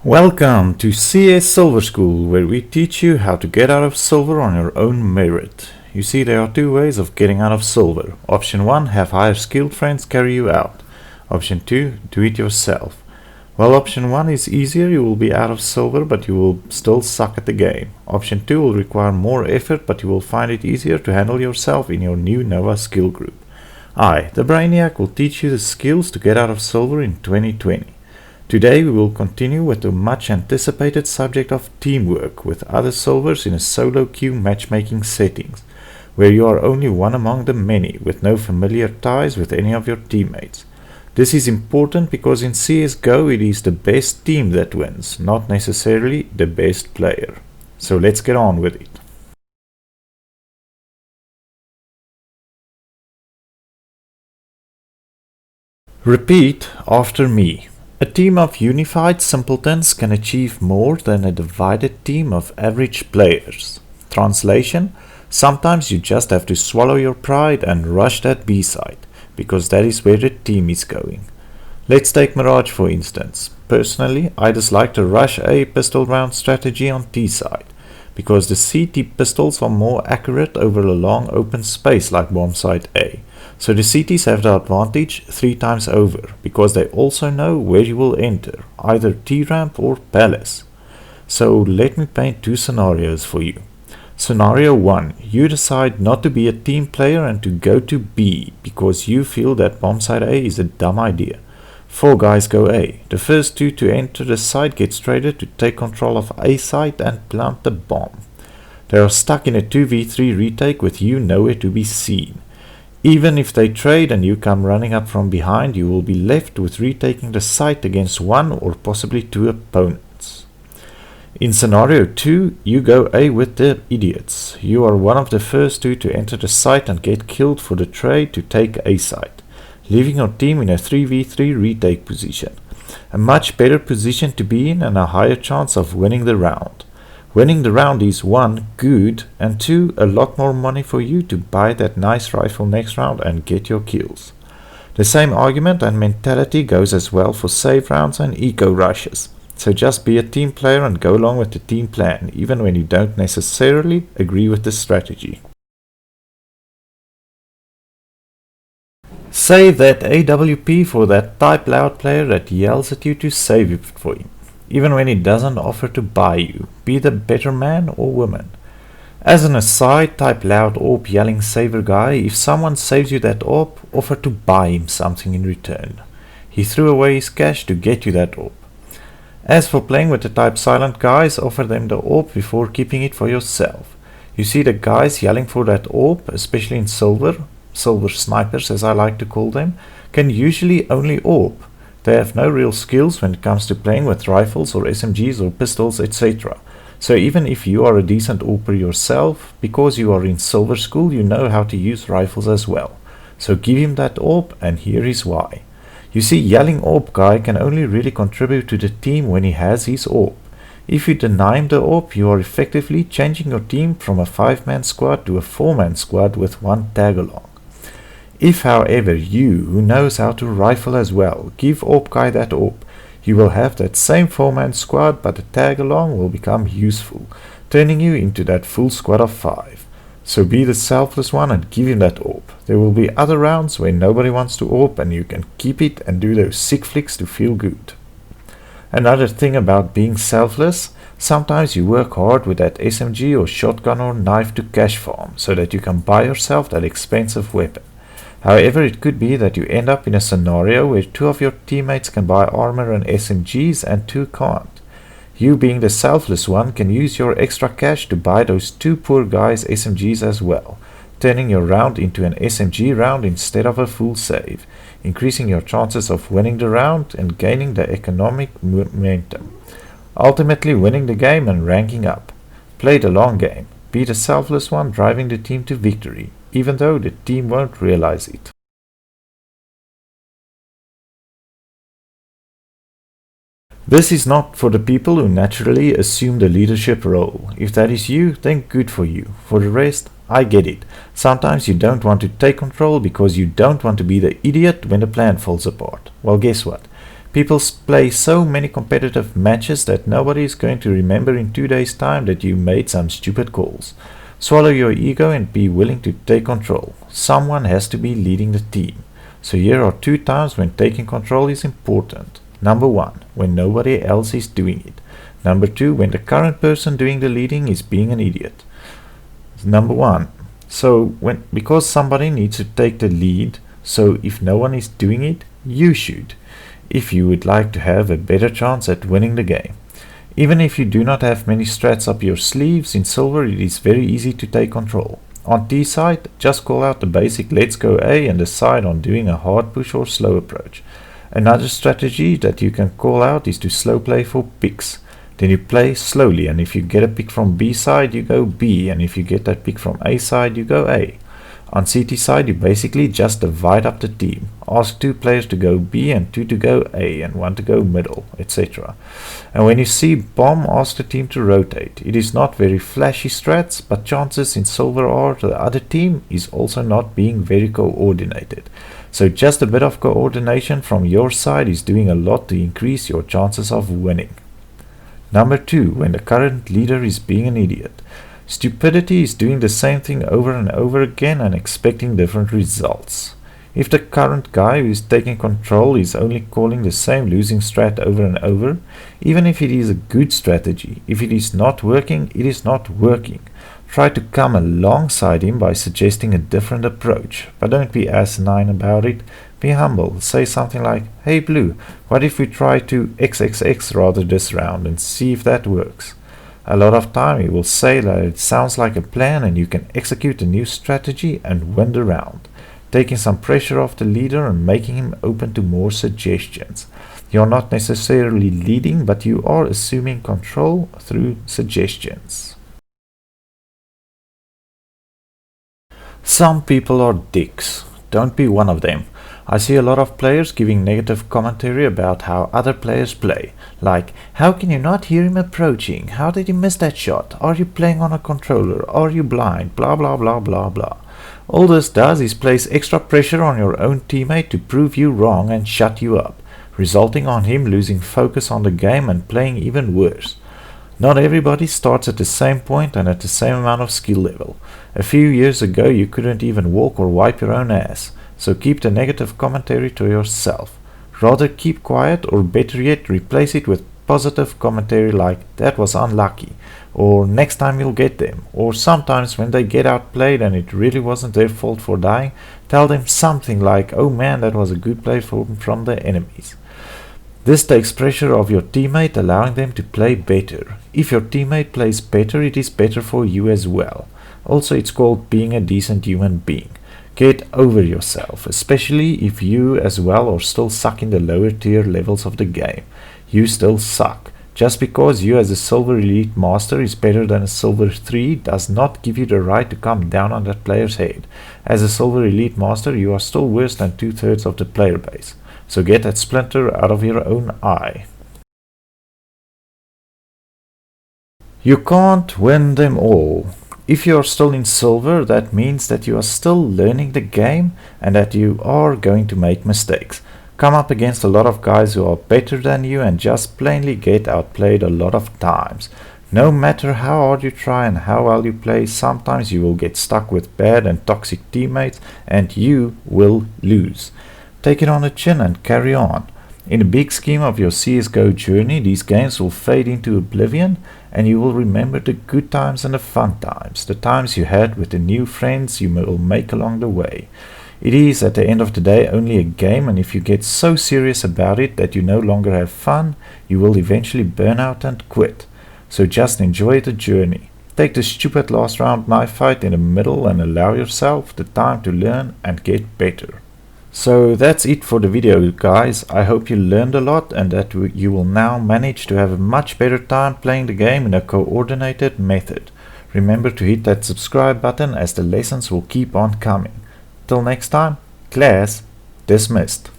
Welcome to CS Silver School, where we teach you how to get out of silver on your own merit. You see, there are two ways of getting out of silver. Option 1, have higher skilled friends carry you out. Option 2, do it yourself. Well, option 1 is easier, you will be out of silver, but you will still suck at the game. Option 2 will require more effort, but you will find it easier to handle yourself in your new Nova skill group. I, the Brainiac, will teach you the skills to get out of silver in 2020. Today we will continue with the much anticipated subject of teamwork with other silvers in a solo queue matchmaking settings, where you are only one among the many with no familiar ties with any of your teammates. This is important because in CSGO it is the best team that wins, not necessarily the best player. So let's get on with it. Repeat after me. A team of unified simpletons can achieve more than a divided team of average players. Translation: sometimes you just have to swallow your pride and rush that B side, because that is where the team is going. Let's take Mirage for instance. Personally, I dislike the rush A pistol round strategy on T side, because the CT pistols are more accurate over a long open space like bomb site A. So the CTs have the advantage 3 times over, because they also know where you will enter, either T-ramp or palace. So let me paint 2 scenarios for you. Scenario 1, you decide not to be a team player and to go to B, because you feel that bomb site A is a dumb idea. 4 guys go A. The first 2 to enter the site get traded to take control of A site and plant the bomb. They are stuck in a 2v3 retake with you nowhere to be seen. Even if they trade and you come running up from behind, you will be left with retaking the site against 1 or possibly 2 opponents. In scenario 2, you go A with the idiots. You are one of the first 2 to enter the site and get killed for the trade to take A site, leaving your team in a 3v3 retake position. A much better position to be in and a higher chance of winning the round. Winning the round is 1, good, and 2, a lot more money for you to buy that nice rifle next round and get your kills. The same argument and mentality goes as well for save rounds and eco rushes. So just be a team player and go along with the team plan, even when you don't necessarily agree with the strategy. Save that AWP for that type loud player that yells at you to save it for him, even when he doesn't offer to buy you. Be the better man or woman. As an aside, type loud AWP yelling saver guy. If someone saves you that AWP, offer to buy him something in return. He threw away his cash to get you that AWP. As for playing with the type silent guys, offer them the AWP before keeping it for yourself. You see, the guys yelling for that AWP, especially in silver snipers as I like to call them, can usually only AWP. They have no real skills when it comes to playing with rifles or SMGs or pistols, etc. So even if you are a decent AWPer yourself, because you are in Silver School, you know how to use rifles as well. So give him that AWP, and here is why. You see, yelling AWP guy can only really contribute to the team when he has his AWP. If you deny him the AWP, you are effectively changing your team from a 5-man squad to a 4-man squad with 1 tag along. If, however, you, who knows how to rifle as well, give AWP guy that AWP, you will have that same 4-man squad, but the tag along will become useful, turning you into that full squad of 5. So be the selfless one and give him that AWP. There will be other rounds where nobody wants to AWP and you can keep it and do those sick flicks to feel good. Another thing about being selfless, sometimes you work hard with that SMG or shotgun or knife to cash farm, so that you can buy yourself that expensive weapon. However, it could be that you end up in a scenario where 2 of your teammates can buy armor and SMGs and 2 can't. You, being the selfless one, can use your extra cash to buy those 2 poor guys SMGs as well, turning your round into an SMG round instead of a full save, increasing your chances of winning the round and gaining the economic momentum, ultimately winning the game and ranking up. Play the long game. Be the selfless one driving the team to victory, even though the team won't realize it. This is not for the people who naturally assume the leadership role. If that is you, then good for you. For the rest, I get it. Sometimes you don't want to take control because you don't want to be the idiot when the plan falls apart. Well, guess what? People play so many competitive matches that nobody is going to remember in 2 days' time that you made some stupid calls. Swallow your ego and be willing to take control. Someone has to be leading the team. So here are 2 times when taking control is important. Number 1, when nobody else is doing it. Number 2, when the current person doing the leading is being an idiot. Number 1, because somebody needs to take the lead, so if no one is doing it, you should, if you would like to have a better chance at winning the game. Even if you do not have many strats up your sleeves, in silver it is very easy to take control. On T side, just call out the basic let's go A and decide on doing a hard push or slow approach. Another strategy that you can call out is to slow play for picks. Then you play slowly, and if you get a pick from B side you go B, and if you get that pick from A side you go A. On CT side you basically just divide up the team. Ask 2 players to go B and 2 to go A and 1 to go middle, etc. And when you see bomb, ask the team to rotate. It is not very flashy strats, but chances in silver are the other team is also not being very coordinated. So just a bit of coordination from your side is doing a lot to increase your chances of winning. Number 2, when the current leader is being an idiot. Stupidity is doing the same thing over and over again and expecting different results. If the current guy who is taking control is only calling the same losing strat over and over, even if it is a good strategy, if it is not working, it is not working. Try to come alongside him by suggesting a different approach, but don't be asinine about it. Be humble. Say something like, "Hey Blue, what if we try to XXX rather this round and see if that works?" A lot of time he will say that it sounds like a plan and you can execute a new strategy and win the round, taking some pressure off the leader and making him open to more suggestions. You are not necessarily leading, but you are assuming control through suggestions. Some people are dicks. Don't be one of them. I see a lot of players giving negative commentary about how other players play. Like, how can you not hear him approaching? How did he miss that shot? Are you playing on a controller? Are you blind? Blah blah blah blah blah. All this does is place extra pressure on your own teammate to prove you wrong and shut you up, resulting on him losing focus on the game and playing even worse. Not everybody starts at the same point and at the same amount of skill level. A few years ago you couldn't even walk or wipe your own ass. So keep the negative commentary to yourself. Rather keep quiet, or better yet replace it with positive commentary like "that was unlucky" or "next time you'll get them," or sometimes when they get outplayed and it really wasn't their fault for dying, tell them something like "oh man, that was a good play from the enemies." This takes pressure off your teammate, allowing them to play better. If your teammate plays better, it is better for you as well. Also, it's called being a decent human being. Get over yourself, especially if you as well are still stuck in the lower tier levels of the game. You still suck. Just because you as a silver elite master is better than a silver 3 does not give you the right to come down on that player's head. As a silver elite master you are still worse than 2/3 of the player base. So get that splinter out of your own eye. You can't win them all. If you are still in silver, that means that you are still learning the game and that you are going to make mistakes. Come up against a lot of guys who are better than you and just plainly get outplayed a lot of times. No matter how hard you try and how well you play, sometimes you will get stuck with bad and toxic teammates and you will lose. Take it on the chin and carry on. In the big scheme of your Csgo journey, these games will fade into oblivion and you will remember the good times and the fun times, the times you had with the new friends you will make along the way. It is at the end of the day only a game, and if you get so serious about it that you no longer have fun, you will eventually burn out and quit. So just enjoy the journey. Take the stupid last round knife fight in the middle and allow yourself the time to learn and get better. So that's it for the video, guys. I hope you learned a lot and that you will now manage to have a much better time playing the game in a coordinated method. Remember to hit that subscribe button as the lessons will keep on coming. Till next time, class dismissed.